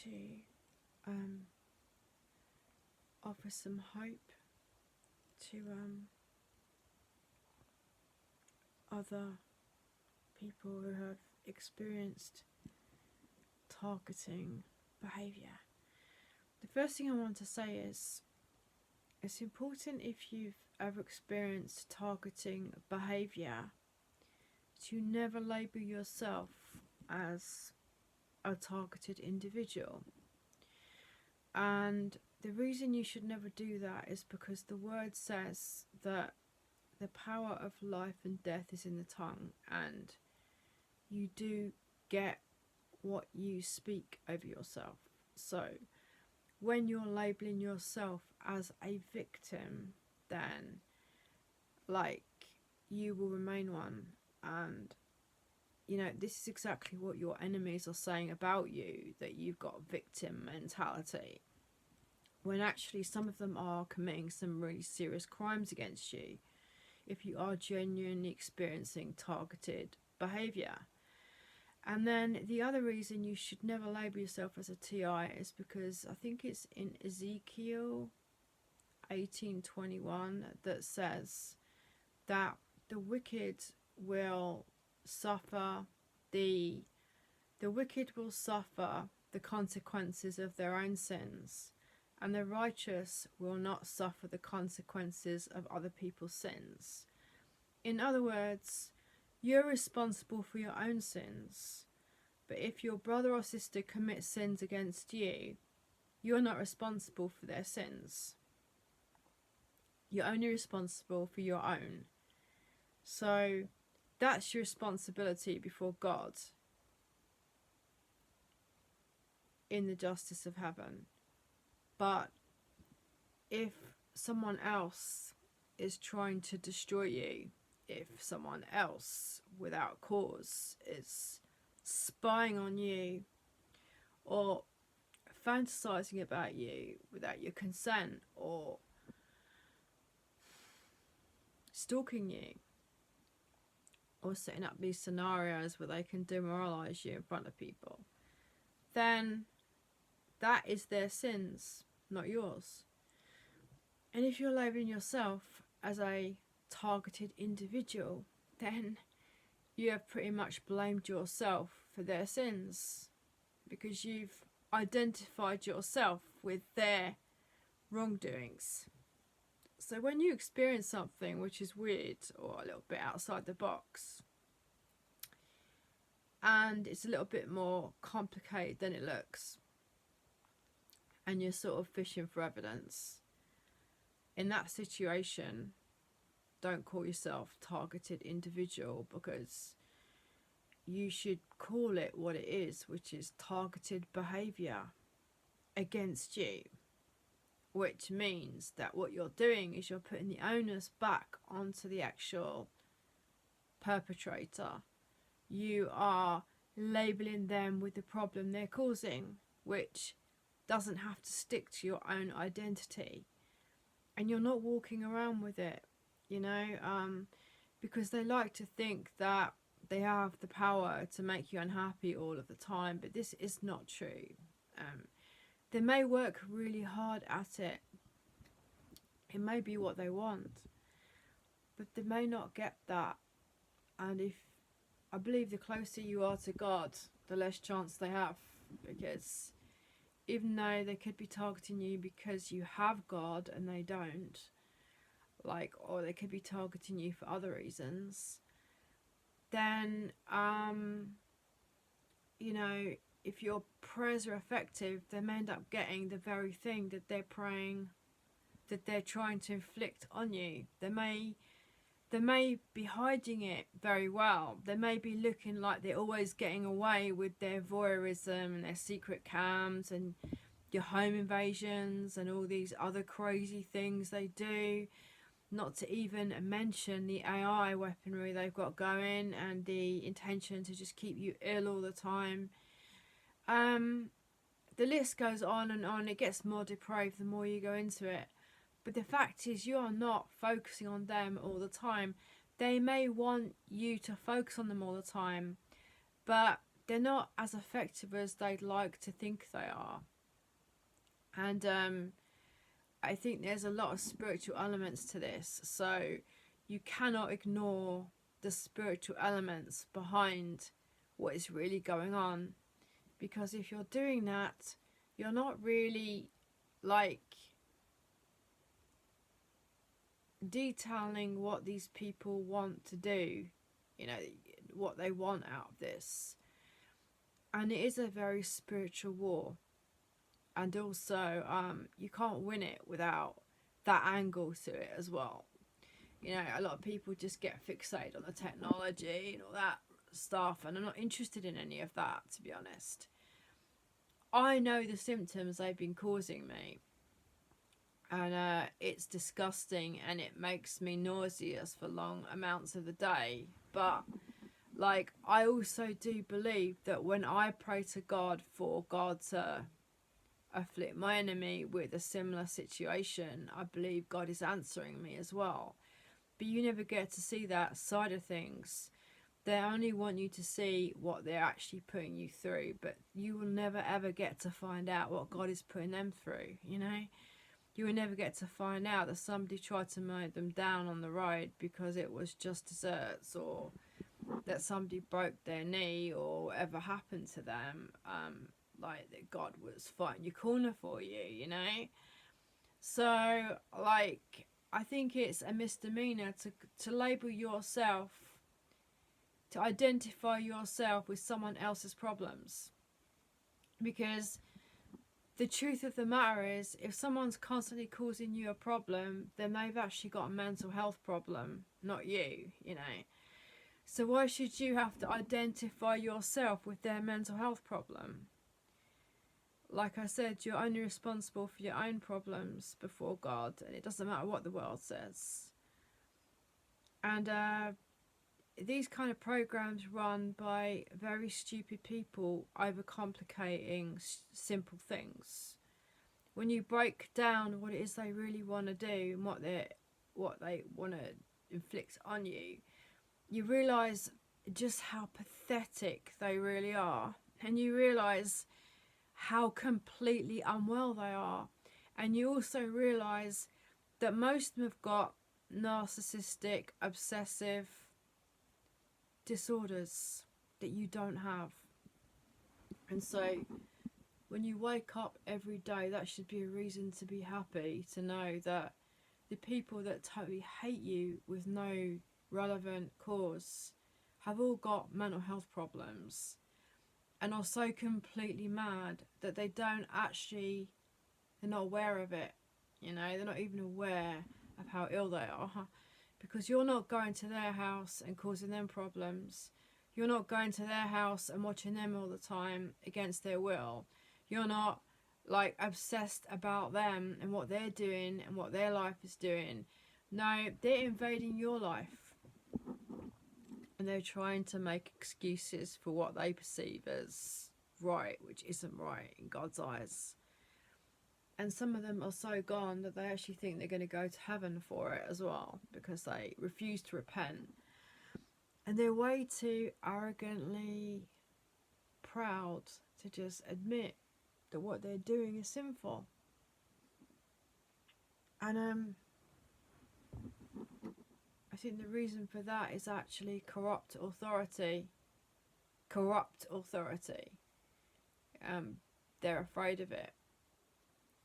to offer some hope to other people who have experienced targeting behaviour. The first thing I want to say is it's important, if you've ever experienced targeting behaviour, to never label yourself as a targeted individual. And the reason you should never do that is because the word says that the power of life and death is in the tongue, and you do get what you speak over yourself. So when you're labeling yourself as a victim, then you will remain one. And this is exactly what your enemies are saying about you, that you've got victim mentality, when actually some of them are committing some really serious crimes against you if you are genuinely experiencing targeted behaviour. And then the other reason you should never label yourself as a TI is because I think it's in Ezekiel 18:21 that says that the wicked will suffer the wicked will suffer the consequences of their own sins, and the righteous will not suffer the consequences of other people's sins. In other words, you're responsible for your own sins, but if your brother or sister commits sins against you, you're not responsible for their sins. You're only responsible for your own. So that's your responsibility before God in the justice of heaven. But if someone else is trying to destroy you, if someone else without cause is spying on you or fantasizing about you without your consent, or stalking you, or setting up these scenarios where they can demoralize you in front of people, then that is their sins, not yours. And if you're labeling yourself as a targeted individual, then you have pretty much blamed yourself for their sins, because you've identified yourself with their wrongdoings. So when you experience something which is weird or a little bit outside the box, and it's a little bit more complicated than it looks, and you're sort of fishing for evidence, in that situation, don't call yourself targeted individual, because you should call it what it is, which is targeted behaviour against you. Which means that what you're doing is you're putting the onus back onto the actual perpetrator. You are labelling them with the problem they're causing, which doesn't have to stick to your own identity. And you're not walking around with it, because they like to think that they have the power to make you unhappy all of the time, but this is not true. They may work really hard at it. It may be what they want, but they may not get that. And I believe the closer you are to God, the less chance they have, because even though they could be targeting you because you have God and they don't, or they could be targeting you for other reasons, then if your prayers are effective, they may end up getting the very thing that they're praying, that they're trying to inflict on you. They may be hiding it very well. They may be looking like they're always getting away with their voyeurism and their secret cams and your home invasions and all these other crazy things they do. Not to even mention the AI weaponry they've got going and the intention to just keep you ill all the time. The list goes on and on. It gets more depraved the more you go into it. But the fact is, you are not focusing on them all the time. They may want you to focus on them all the time, but they're not as effective as they'd like to think they are. And I think there's a lot of spiritual elements to this, so you cannot ignore the spiritual elements behind what is really going on, because if you're doing that, you're not really like detailing what these people want to do, you know, what they want out of this. And it is a very spiritual war, and also you can't win it without that angle to it as well. You know, a lot of people just get fixated on the technology and all that stuff, and I'm not interested in any of that, to be honest. I know the symptoms they've been causing me, and it's disgusting, and it makes me nauseous for long amounts of the day. But like, I also do believe that when I pray to God for God to afflict my enemy with a similar situation, I believe God is answering me as well. But you never get to see that side of things. They only want you to see what they're actually putting you through, but you will never ever get to find out what God is putting them through, you know? You will never get to find out that somebody tried to mow them down on the road because it was just desserts, or that somebody broke their knee, or whatever happened to them, like that God was fighting your corner for you, you know? So, like, I think it's a misdemeanor to label yourself, to identify yourself with someone else's problems. Because the truth of the matter is, if someone's constantly causing you a problem, then they've actually got a mental health problem, not you, you know. So why should you have to identify yourself with their mental health problem? Like I said, you're only responsible for your own problems before God, and it doesn't matter what the world says. And these kind of programs run by very stupid people overcomplicating simple things. When you break down what it is they really want to do and what they want to inflict on you, you realise just how pathetic they really are, and you realise how completely unwell they are. And you also realise that most of them have got narcissistic, obsessive disorders that you don't have. And so when you wake up every day, that should be a reason to be happy, to know that the people that totally hate you with no relevant cause have all got mental health problems, and are so completely mad that they're not aware of it. You know, they're not even aware of how ill they are, because you're not going to their house and causing them problems. You're not going to their house and watching them all the time against their will. You're not like obsessed about them and what they're doing and what their life is doing. No, they're invading your life, and they're trying to make excuses for what they perceive as right, which isn't right in God's eyes. And some of them are so gone that they actually think they're going to go to heaven for it as well, because they refuse to repent. And they're way too arrogantly proud to just admit that what they're doing is sinful. And I think the reason for that is actually corrupt authority. They're afraid of it,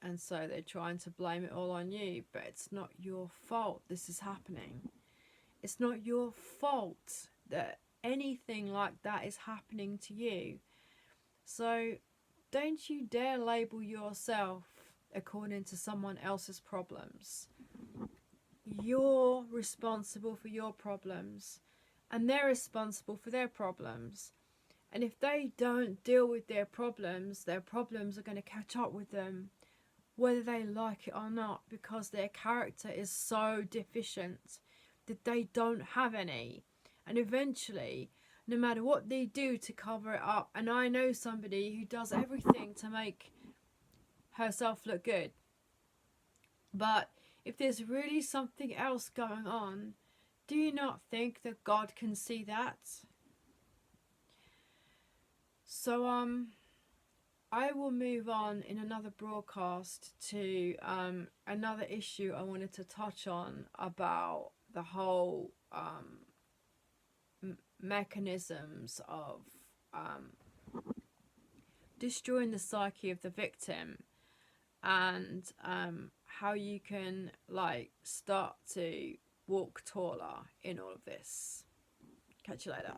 and so they're trying to blame it all on you, but it's not your fault this is happening. It's not your fault that anything like that is happening to you. So don't you dare label yourself according to someone else's problems. You're responsible for your problems, and they're responsible for their problems. And if they don't deal with their problems are going to catch up with them, whether they like it or not, because their character is so deficient that they don't have any. And eventually, no matter what they do to cover it up, and I know somebody who does everything to make herself look good, but if there's really something else going on, do you not think that God can see that? So I will move on in another broadcast to another issue I wanted to touch on about the whole mechanisms of destroying the psyche of the victim, and how you can like start to walk taller in all of this. Catch you later.